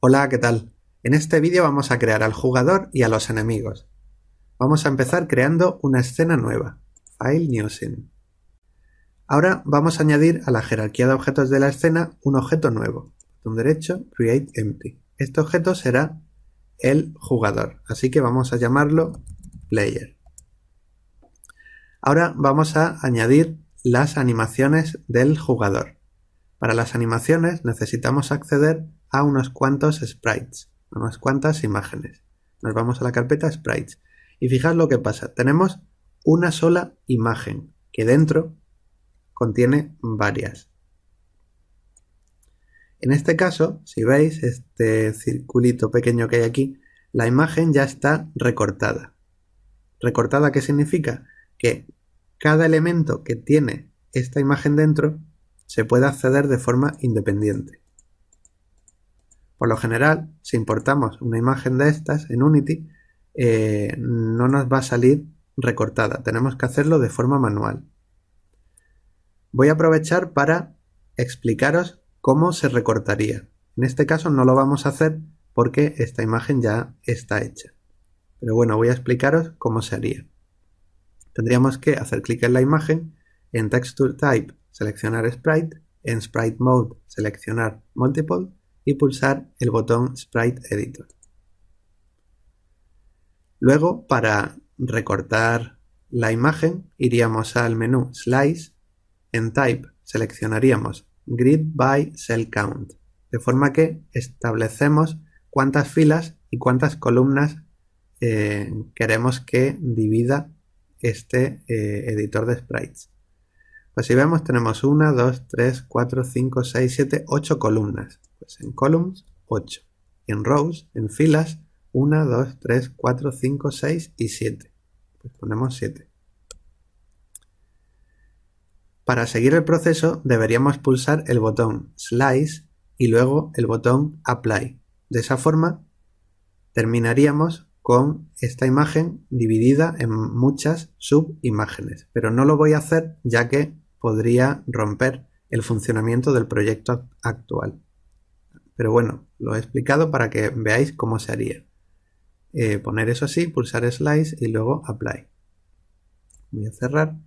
Hola, ¿qué tal? En este vídeo vamos a crear al jugador y a los enemigos. Vamos a empezar creando una escena nueva. File New Scene. Ahora vamos a añadir a la jerarquía de objetos de la escena un objeto nuevo. Botón derecho, Create Empty. Este objeto será el jugador, así que vamos a llamarlo Player. Ahora vamos a añadir las animaciones del jugador. Para las animaciones necesitamos acceder a unos cuantos sprites, unas cuantas imágenes. Nos vamos a la carpeta Sprites y fijaos lo que pasa. Tenemos una sola imagen que dentro contiene varias. En este caso, si veis este circulito pequeño que hay aquí, la imagen ya está recortada. ¿Recortada qué significa? Que cada elemento que tiene esta imagen dentro se puede acceder de forma independiente. Por lo general, si importamos una imagen de estas en Unity, no nos va a salir recortada. Tenemos que hacerlo de forma manual. Voy a aprovechar para explicaros cómo se recortaría. En este caso no lo vamos a hacer porque esta imagen ya está hecha. Pero bueno, voy a explicaros cómo se haría. Tendríamos que hacer clic en la imagen, en Texture Type seleccionar Sprite, en Sprite Mode seleccionar Multiple y pulsar el botón Sprite Editor. Luego, para recortar la imagen, iríamos al menú Slice, en Type seleccionaríamos Grid by Cell Count, de forma que establecemos cuántas filas y cuántas columnas queremos que divida este editor de sprites. Pues si vemos tenemos 1, 2, 3, 4, 5, 6, 7, 8 columnas. Pues en columns 8. Y en rows, en filas, 1, 2, 3, 4, 5, 6 y 7. Pues ponemos 7. Para seguir el proceso deberíamos pulsar el botón Slice y luego el botón Apply. De esa forma terminaríamos con esta imagen dividida en muchas subimágenes, pero no lo voy a hacer ya que podría romper el funcionamiento del proyecto actual. Pero bueno, lo he explicado para que veáis cómo se haría. Poner eso así, pulsar Slice y luego Apply. Voy a cerrar.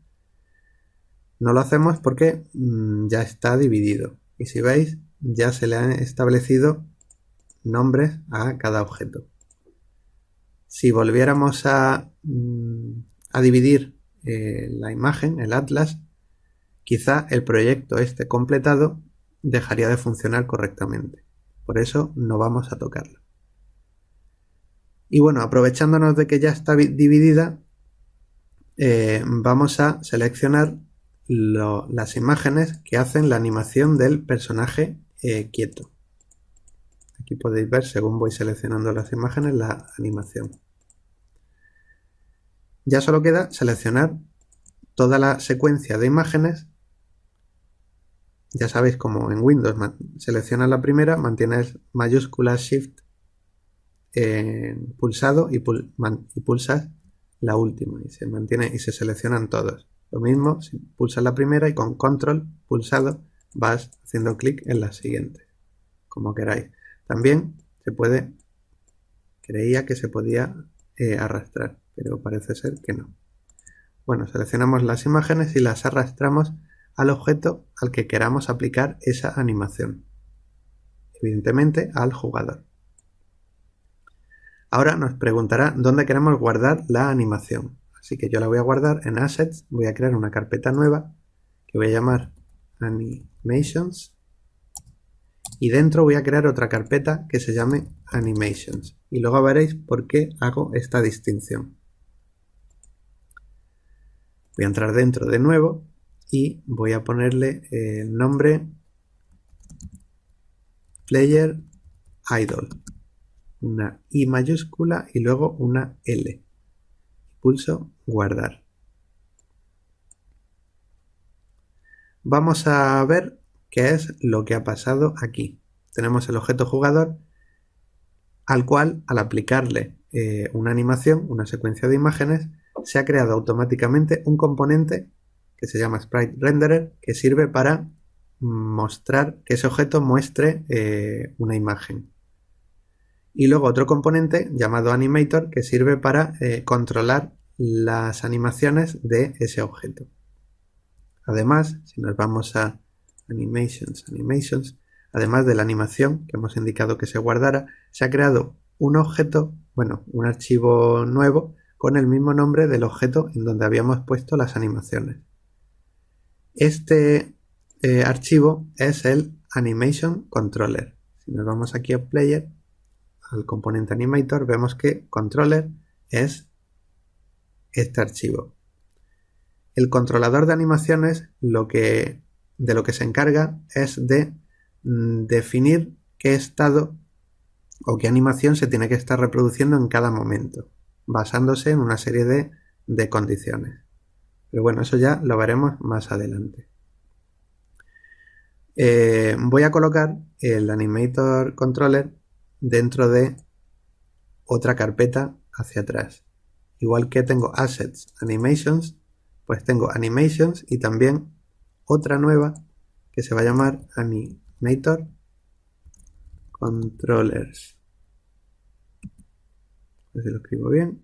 No lo hacemos porque ya está dividido. Y si veis, ya se le han establecido nombres a cada objeto. Si volviéramos a dividir la imagen, el atlas, quizá el proyecto este completado dejaría de funcionar correctamente. Por eso no vamos a tocarlo. Y bueno, aprovechándonos de que ya está dividida, vamos a seleccionar las imágenes que hacen la animación del personaje quieto. Aquí podéis ver, según voy seleccionando las imágenes, la animación. Ya solo queda seleccionar toda la secuencia de imágenes. Ya sabéis, como en Windows, seleccionas la primera, mantienes mayúscula Shift pulsado y pulsas la última y se mantiene y se seleccionan todos. Lo mismo, si pulsas la primera y con Control pulsado vas haciendo clic en la siguiente, como queráis. También se puede, creía que se podía arrastrar, pero parece ser que no. Bueno, seleccionamos las imágenes y las arrastramos al objeto al que queramos aplicar esa animación. Evidentemente al jugador. Ahora nos preguntará dónde queremos guardar la animación. Así que yo la voy a guardar en Assets, voy a crear una carpeta nueva que voy a llamar Animations y dentro voy a crear otra carpeta que se llame Animations y luego veréis por qué hago esta distinción. Voy a entrar dentro de nuevo y voy a ponerle el nombre Player Idol, una I mayúscula y luego una L. Pulso guardar. Vamos a ver qué es lo que ha pasado aquí. Tenemos el objeto jugador al cual, al aplicarle una animación, una secuencia de imágenes, se ha creado automáticamente un componente que se llama Sprite Renderer, que sirve para mostrar que ese objeto muestre una imagen. Y luego otro componente llamado Animator que sirve para controlar las animaciones de ese objeto. Además, si nos vamos a Animations, además de la animación que hemos indicado que se guardara, se ha creado un objeto, bueno, un archivo nuevo con el mismo nombre del objeto en donde habíamos puesto las animaciones. Este archivo es el Animation Controller. Si nos vamos aquí a Player, al componente Animator, vemos que Controller es este archivo. El controlador de animaciones de lo que se encarga es de definir qué estado o qué animación se tiene que estar reproduciendo en cada momento, basándose en una serie de condiciones. Pero bueno, eso ya lo veremos más adelante. Voy a colocar el Animator Controller dentro de otra carpeta hacia atrás. Igual que tengo Assets, Animations, pues tengo Animations y también otra nueva que se va a llamar Animator Controllers. A ver si lo escribo bien.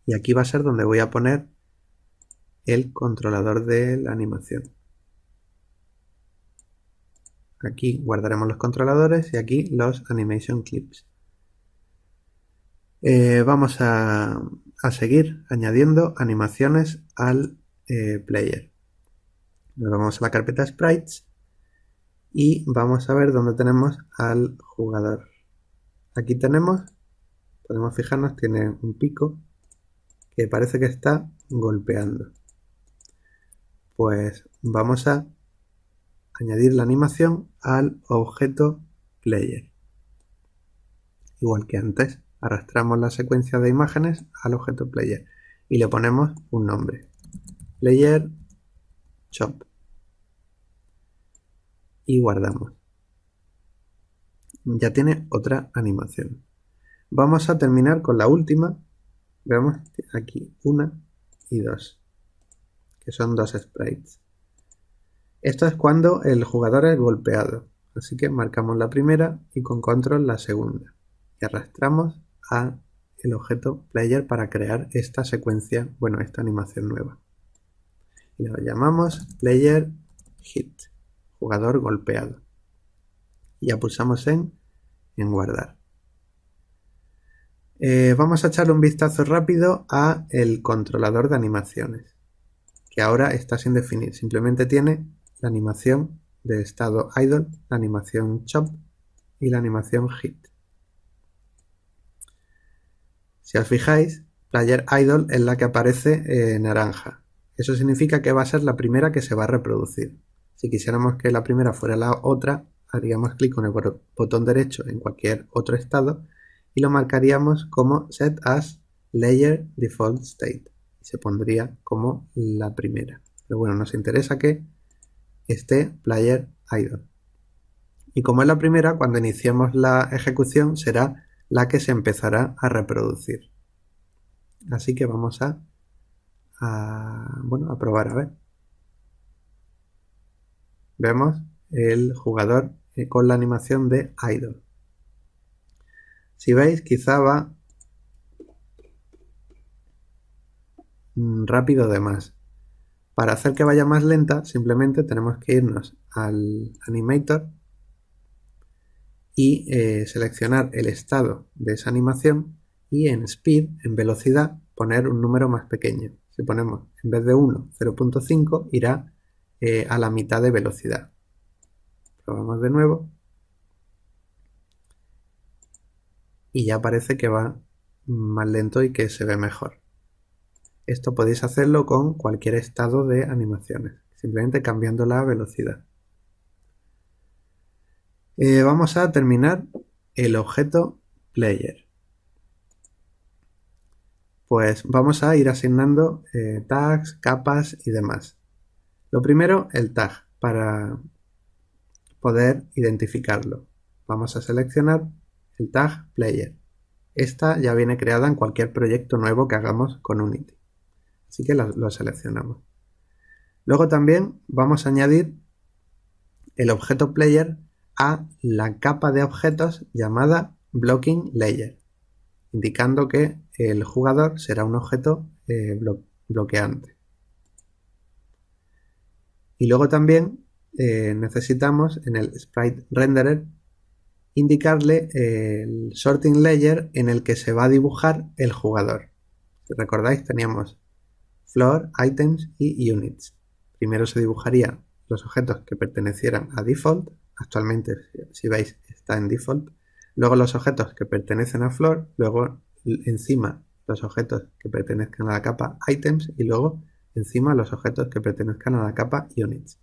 Y aquí va a ser donde voy a poner el controlador de la animación. Aquí guardaremos los controladores y aquí los Animation Clips. Vamos a seguir añadiendo animaciones al player. Nos vamos a la carpeta Sprites y vamos a ver dónde tenemos al jugador. Aquí tenemos, podemos fijarnos, tiene un pico que parece que está golpeando. Pues vamos a añadir la animación al objeto player. Igual que antes, arrastramos la secuencia de imágenes al objeto player y le ponemos un nombre. Player Chop. Y guardamos. Ya tiene otra animación. Vamos a terminar con la última. Vemos aquí 1 y 2, que son dos sprites. Esto es cuando el jugador es golpeado. Así que marcamos la primera y con control la segunda. Y arrastramos a el objeto player para crear esta secuencia, bueno, esta animación nueva. Y lo llamamos player hit, jugador golpeado. Y ya pulsamos en guardar. Vamos a echarle un vistazo rápido a el controlador de animaciones, que ahora está sin definir. Simplemente tiene la animación de estado idle, la animación chop y la animación hit. Si os fijáis, player idle es la que aparece naranja. Eso significa que va a ser la primera que se va a reproducir. Si quisiéramos que la primera fuera la otra, haríamos clic con el botón derecho en cualquier otro estado y lo marcaríamos como Set as Layer Default State. Y se pondría como la primera. Pero bueno, nos interesa que esté player idle. Y como es la primera, cuando iniciemos la ejecución será la que se empezará a reproducir. Así que vamos a probar a ver. Vemos el jugador con la animación de idle. Si veis, quizá va rápido de más. Para hacer que vaya más lenta, simplemente tenemos que irnos al Animator y seleccionar el estado de esa animación y en Speed, en velocidad, poner un número más pequeño. Si ponemos en vez de 1, 0.5, irá a la mitad de velocidad. Probamos de nuevo. Y ya parece que va más lento y que se ve mejor. Esto podéis hacerlo con cualquier estado de animaciones, simplemente cambiando la velocidad. Vamos a terminar el objeto player. Pues vamos a ir asignando tags, capas y demás. Lo primero, el tag, para poder identificarlo. Vamos a seleccionar el tag player. Esta ya viene creada en cualquier proyecto nuevo que hagamos con Unity. Así que lo seleccionamos. Luego también vamos a añadir el objeto player a la capa de objetos llamada blocking layer, indicando que el jugador será un objeto bloqueante. Y luego también necesitamos en el sprite renderer indicarle el sorting layer en el que se va a dibujar el jugador. Si recordáis, teníamos floor, items y units. Primero se dibujarían los objetos que pertenecieran a default. Actualmente, si veis, está en default. Luego los objetos que pertenecen a floor. Luego encima los objetos que pertenezcan a la capa items. Y luego encima los objetos que pertenezcan a la capa units.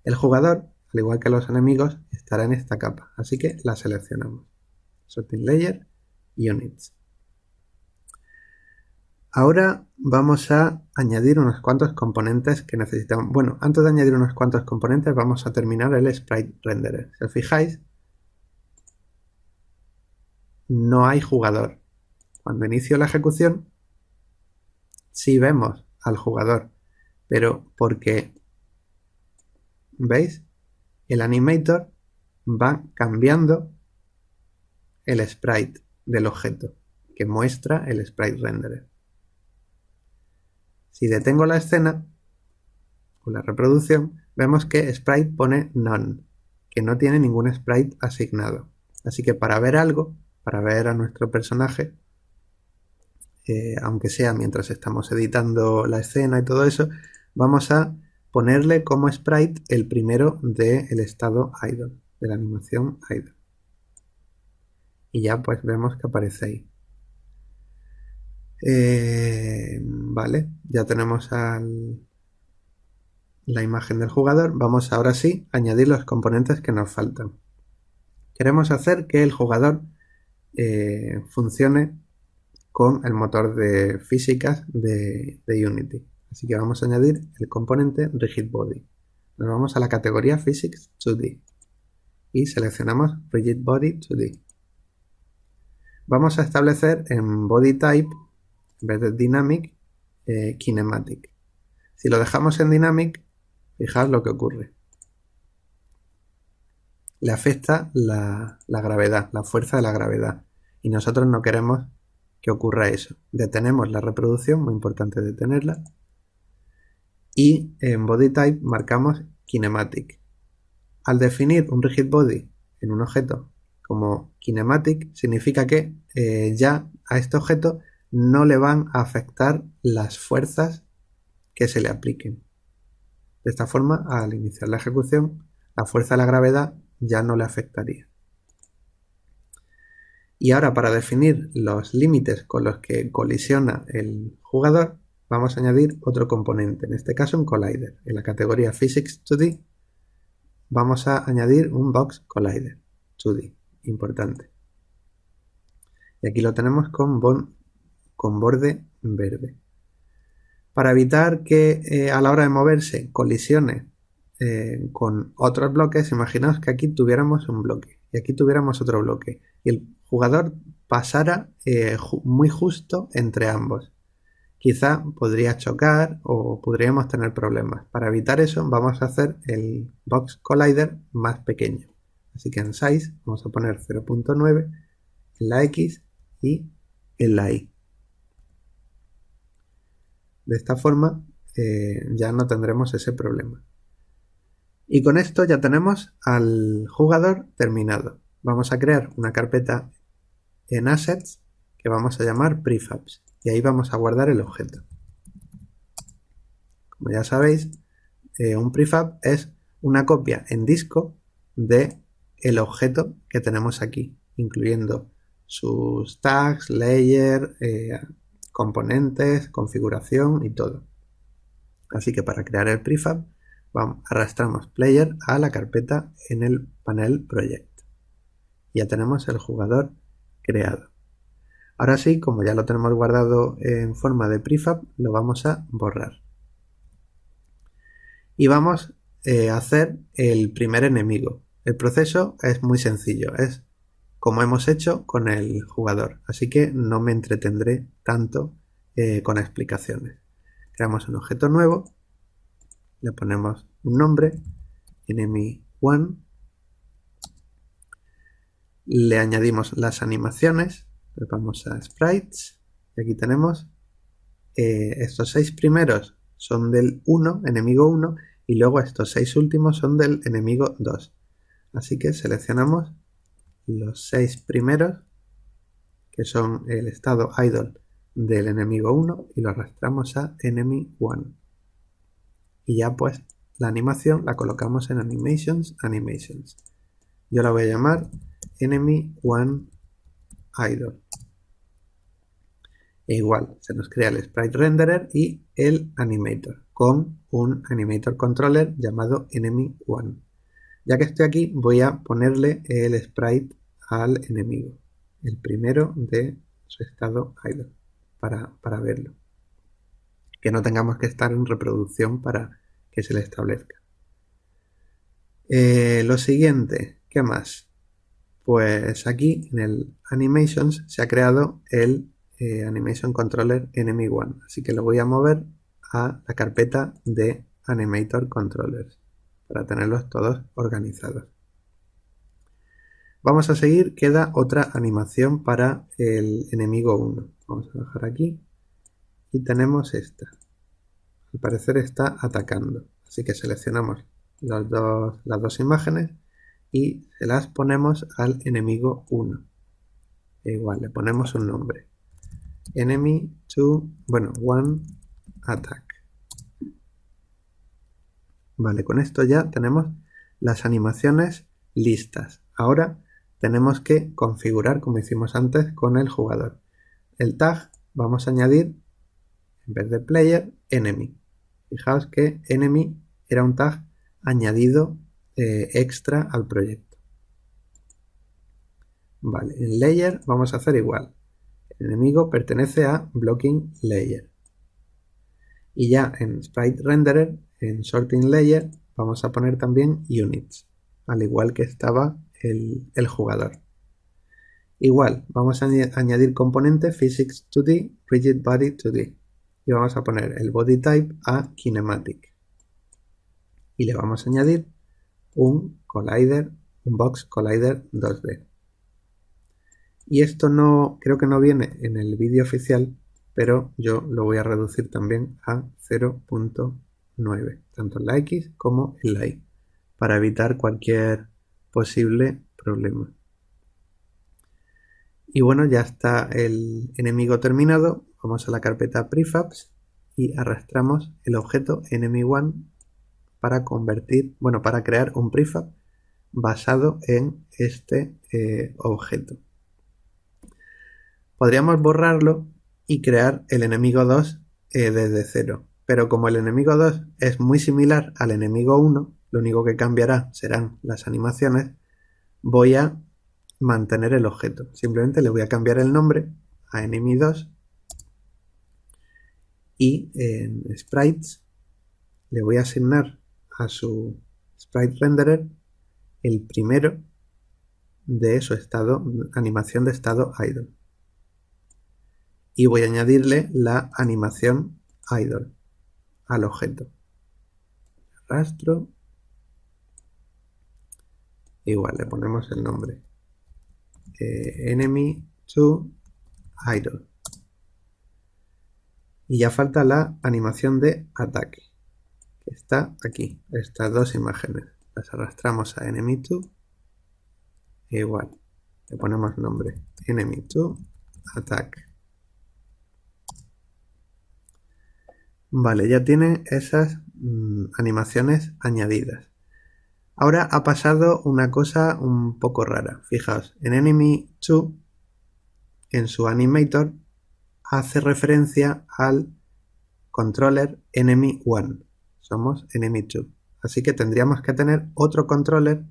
El jugador, al igual que los enemigos, estará en esta capa. Así que la seleccionamos. Sorting layer, units. Ahora vamos a añadir unos cuantos componentes que necesitamos. Bueno, antes de añadir unos cuantos componentes vamos a terminar el sprite renderer. Si os fijáis, no hay jugador. Cuando inicio la ejecución, sí vemos al jugador, pero porque, ¿veis? El animator va cambiando el sprite del objeto que muestra el sprite renderer. Si detengo la escena o la reproducción, vemos que sprite pone none, que no tiene ningún sprite asignado. Así que para ver algo, para ver a nuestro personaje, aunque sea mientras estamos editando la escena y todo eso, vamos a ponerle como sprite el primero del estado idle, de la animación idle. Y ya pues vemos que aparece ahí. Vale, ya tenemos la imagen del jugador. Vamos ahora sí a añadir los componentes que nos faltan. Queremos hacer que el jugador funcione con el motor de físicas de Unity. Así que vamos a añadir el componente RigidBody. Nos vamos a la categoría Physics 2D y seleccionamos RigidBody 2D. Vamos a establecer en Body Type, en vez de Dynamic, Kinematic. Si lo dejamos en Dynamic, fijaos lo que ocurre. Le afecta la gravedad, la fuerza de la gravedad. Y nosotros no queremos que ocurra eso. Detenemos la reproducción, muy importante detenerla. Y en Body Type marcamos Kinematic. Al definir un Rigid Body en un objeto como Kinematic, significa que ya a este objeto no le van a afectar las fuerzas que se le apliquen. De esta forma, al iniciar la ejecución, la fuerza de la gravedad ya no le afectaría. Y ahora, para definir los límites con los que colisiona el jugador, vamos a añadir otro componente, en este caso un collider. En la categoría Physics 2D vamos a añadir un Box Collider 2D, importante. Y aquí lo tenemos con borde verde. Para evitar que a la hora de moverse colisione con otros bloques, imaginaos que aquí tuviéramos un bloque y aquí tuviéramos otro bloque y el jugador pasara muy justo entre ambos. Quizá podría chocar o podríamos tener problemas. Para evitar eso vamos a hacer el Box Collider más pequeño. Así que en Size vamos a poner 0.9 en la X y en la Y. De esta forma ya no tendremos ese problema. Y con esto ya tenemos al jugador terminado. Vamos a crear una carpeta en Assets que vamos a llamar Prefabs. Y ahí vamos a guardar el objeto. Como ya sabéis, un prefab es una copia en disco de el objeto que tenemos aquí, incluyendo sus tags, layer, componentes, configuración y todo. Así que para crear el prefab, arrastramos player a la carpeta en el panel project. Ya tenemos el jugador creado. Ahora sí, como ya lo tenemos guardado en forma de prefab, lo vamos a borrar. Y vamos a hacer el primer enemigo. El proceso es muy sencillo, es como hemos hecho con el jugador, así que no me entretendré tanto con explicaciones. Creamos un objeto nuevo, le ponemos un nombre, enemy1, le añadimos las animaciones, le vamos a Sprites y aquí tenemos estos 6 primeros son del 1, enemigo 1, y luego estos 6 últimos son del enemigo 2. Así que seleccionamos los 6 primeros, que son el estado idle del enemigo 1, y lo arrastramos a enemy 1. Y ya pues la animación la colocamos en animations. Yo la voy a llamar enemy 1 idle. E igual, se nos crea el sprite renderer y el animator con un animator controller llamado enemy1. Ya que estoy aquí, voy a ponerle el sprite al enemigo, el primero de su estado idle, para verlo. Que no tengamos que estar en reproducción para que se le establezca. Lo siguiente, ¿qué más? Pues aquí en el Animations se ha creado el Animation Controller enemy1, así que lo voy a mover a la carpeta de Animator Controllers para tenerlos todos organizados. Vamos a seguir, queda otra animación para el enemigo 1. Vamos a bajar aquí y tenemos esta. Al parecer está atacando, así que seleccionamos las dos imágenes y se las ponemos al enemigo 1. E igual, le ponemos un nombre. Enemy 2, bueno, 1 attack. Vale, con esto ya tenemos las animaciones listas. Ahora tenemos que configurar, como hicimos antes, con el jugador. El tag vamos a añadir, en vez de player, enemy. Fijaos que enemy era un tag añadido extra al proyecto. Vale, en layer vamos a hacer igual. El enemigo pertenece a blocking layer. Y ya en sprite renderer, en sorting layer, vamos a poner también units, al igual que estaba el jugador. Igual, vamos a añadir componente physics 2D, rigid body 2D. Y vamos a poner el body type a kinematic. Y le vamos a añadir un collider, un box collider 2D. Y esto no, creo que no viene en el vídeo oficial, pero yo lo voy a reducir también a 0.9, tanto en la X como en la Y, para evitar cualquier posible problema. Y bueno, ya está el enemigo terminado. Vamos a la carpeta prefabs y arrastramos el objeto enemy1 para convertir, bueno, para crear un prefab basado en este objeto. Podríamos borrarlo y crear el enemigo 2 desde cero, pero como el enemigo 2 es muy similar al enemigo 1, lo único que cambiará serán las animaciones, voy a mantener el objeto. Simplemente le voy a cambiar el nombre a enemy2 y en sprites le voy a asignar a su sprite renderer el primero de su estado, animación de estado idle. Y voy a añadirle la animación idle al objeto. Arrastro. Igual le ponemos el nombre. Enemy2 idle. Y ya falta la animación de ataque, que está aquí. Estas dos imágenes. Las arrastramos a enemy2. Igual. Le ponemos nombre. Enemy2 attack. Vale, ya tiene esas animaciones añadidas. Ahora ha pasado una cosa un poco rara. Fijaos, en enemy2, en su animator, hace referencia al controller enemy1. Somos enemy2. Así que tendríamos que tener otro controller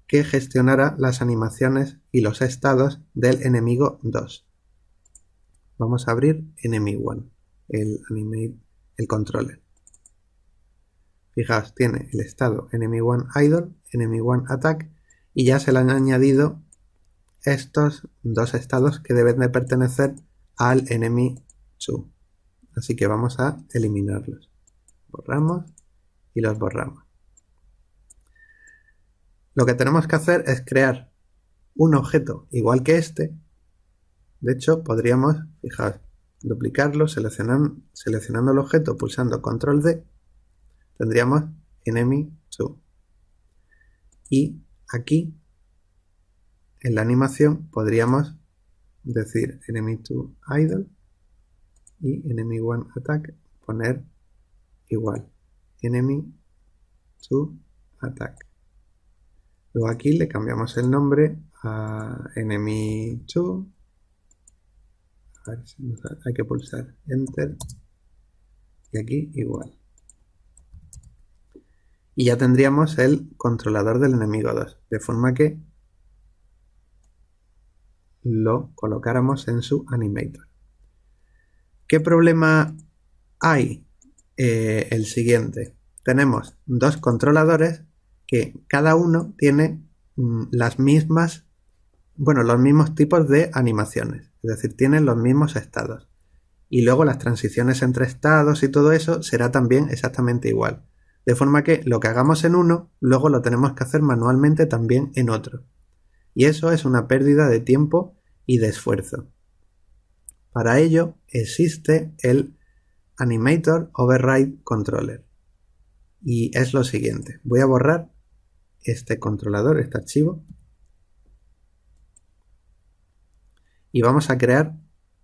que gestionara las animaciones y los estados del enemigo 2. Vamos a abrir enemy1, el controller. Fijaos, tiene el estado enemy1 idle, enemy1 attack, y ya se le han añadido estos dos estados que deben de pertenecer al enemy2. Así que vamos a eliminarlos. Borramos y los borramos. lo que tenemos que hacer es crear un objeto igual que este. De hecho, podríamos, fijaos, duplicarlo, seleccionando el objeto, pulsando Control D, tendríamos enemy2. Y aquí, en la animación, podríamos decir enemy2 idle y enemy1 attack, poner igual, enemy2 attack. Luego aquí le cambiamos el nombre a enemy2. A ver si hay que pulsar Enter. Y aquí igual. Y ya tendríamos el controlador del enemigo 2. De forma que lo colocáramos en su animator. ¿Qué problema hay? El siguiente. Tenemos dos controladores que cada uno tiene los mismos tipos de animaciones. Es decir, tienen los mismos estados. Y luego las transiciones entre estados y todo eso será también exactamente igual. De forma que lo que hagamos en uno, luego lo tenemos que hacer manualmente también en otro. Y eso es una pérdida de tiempo y de esfuerzo. Para ello existe el Animator Override Controller. Y es lo siguiente. Voy a borrar este controlador, este archivo. Y vamos a crear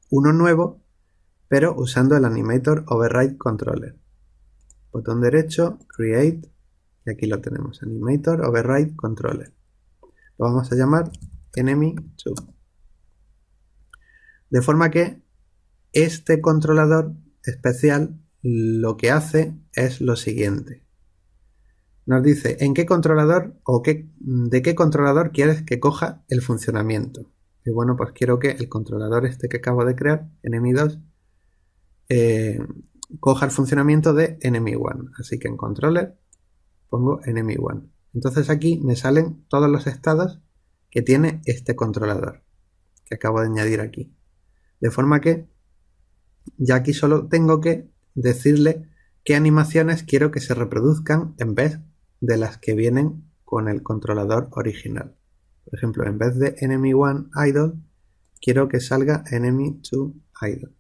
uno nuevo, pero usando el Animator Override Controller. Botón derecho, Create, y aquí lo tenemos, Animator Override Controller. Lo vamos a llamar Enemy2. De forma que este controlador especial lo que hace es lo siguiente. Nos dice en qué controlador o de qué controlador quieres que coja el funcionamiento. Y bueno, pues quiero que el controlador este que acabo de crear, Enemy2, coja el funcionamiento de Enemy1. Así que en Controller pongo Enemy1. Entonces aquí me salen todos los estados que tiene este controlador que acabo de añadir aquí. De forma que ya aquí solo tengo que decirle qué animaciones quiero que se reproduzcan en vez de las que vienen con el controlador original. Por ejemplo, en vez de enemy1 idle, quiero que salga enemy2 idle.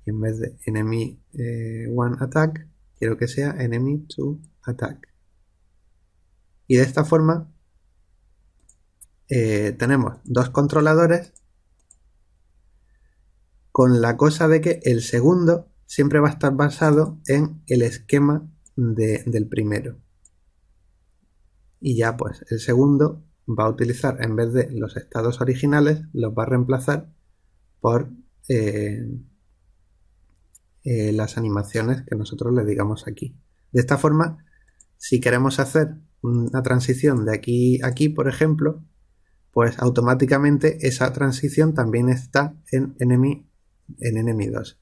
Y en vez de enemy1 attack, quiero que sea enemy2 attack. Y de esta forma tenemos dos controladores, con la cosa de que el segundo siempre va a estar basado en el esquema del primero. Y ya pues el segundo va a utilizar, en vez de los estados originales, los va a reemplazar por las animaciones que nosotros le digamos aquí. De esta forma, si queremos hacer una transición de aquí a aquí, por ejemplo, pues automáticamente esa transición también está en enemy2,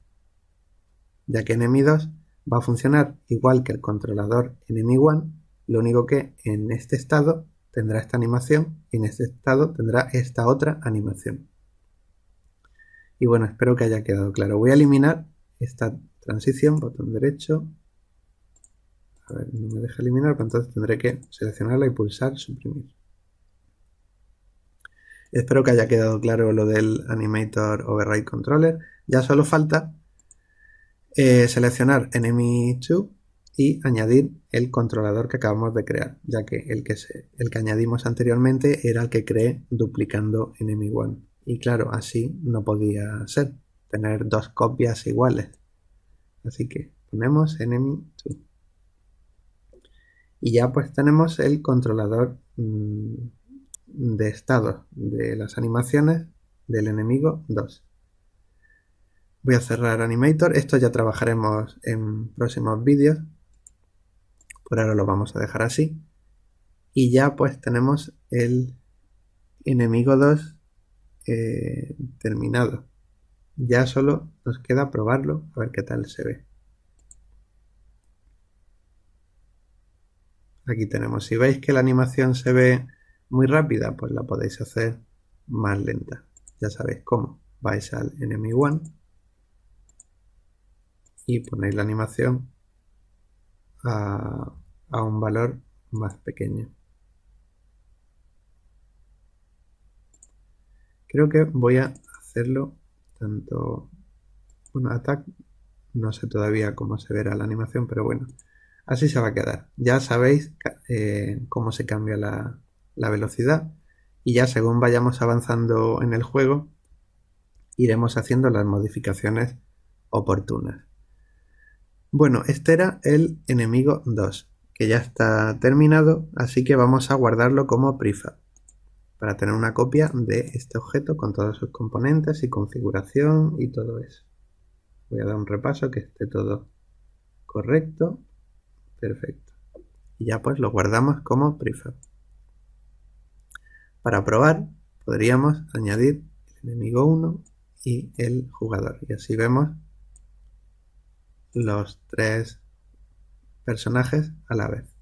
ya que enemy2 va a funcionar igual que el controlador enemy1, lo único que en este estado tendrá esta animación y en este estado tendrá esta otra animación. Y bueno, espero que haya quedado claro. Voy a eliminar esta transición, botón derecho. A ver, no me deja eliminar, pero entonces tendré que seleccionarla y pulsar suprimir. Espero que haya quedado claro lo del Animator Override Controller. Ya solo falta seleccionar Enemy2 y añadir el controlador que acabamos de crear, ya que el que añadimos anteriormente era el que creé duplicando Enemy1. Y claro, así no podía ser, tener dos copias iguales. Así que ponemos Enemy2. Y ya pues tenemos el controlador de estado de las animaciones del enemigo 2. Voy a cerrar Animator. Esto ya trabajaremos en próximos vídeos. Por ahora lo vamos a dejar así. Y ya pues tenemos el enemigo 2 terminado. Ya solo nos queda probarlo a ver qué tal se ve. Aquí tenemos. Si veis que la animación se ve muy rápida, pues la podéis hacer más lenta. Ya sabéis cómo. Vais al enemy1 y ponéis la animación a un valor más pequeño. Creo que voy a hacerlo tanto... Bueno, attack, no sé todavía cómo se verá la animación, pero bueno, así se va a quedar. Ya sabéis cómo se cambia la velocidad y ya según vayamos avanzando en el juego, iremos haciendo las modificaciones oportunas. Bueno, este era el enemigo 2, que ya está terminado, así que vamos a guardarlo como prefab, para tener una copia de este objeto con todos sus componentes y configuración y todo eso. Voy a dar un repaso que esté todo correcto. Perfecto. Y ya pues lo guardamos como prefab. Para probar podríamos añadir el enemigo 1 y el jugador. Y así vemos los tres personajes a la vez.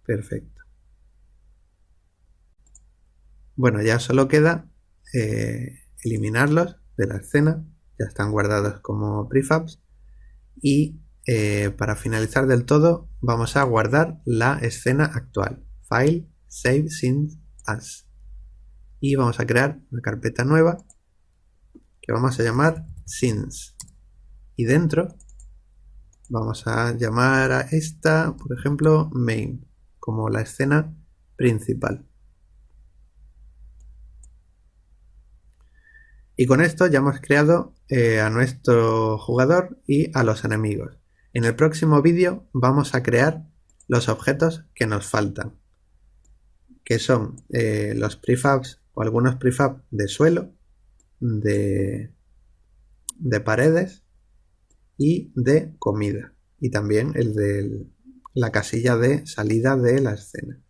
Perfecto. Bueno, ya solo queda eliminarlos de la escena. Ya están guardados como prefabs. Y para finalizar del todo, vamos a guardar la escena actual. File, Save Scenes As. Y vamos a crear una carpeta nueva que vamos a llamar Scenes. Y dentro vamos a llamar a esta, por ejemplo, Main, como la escena principal. Y con esto ya hemos creado a nuestro jugador y a los enemigos. En el próximo vídeo vamos a crear los objetos que nos faltan, que son los prefabs o algunos prefabs de suelo, de paredes y de comida. Y también el de la casilla de salida de la escena.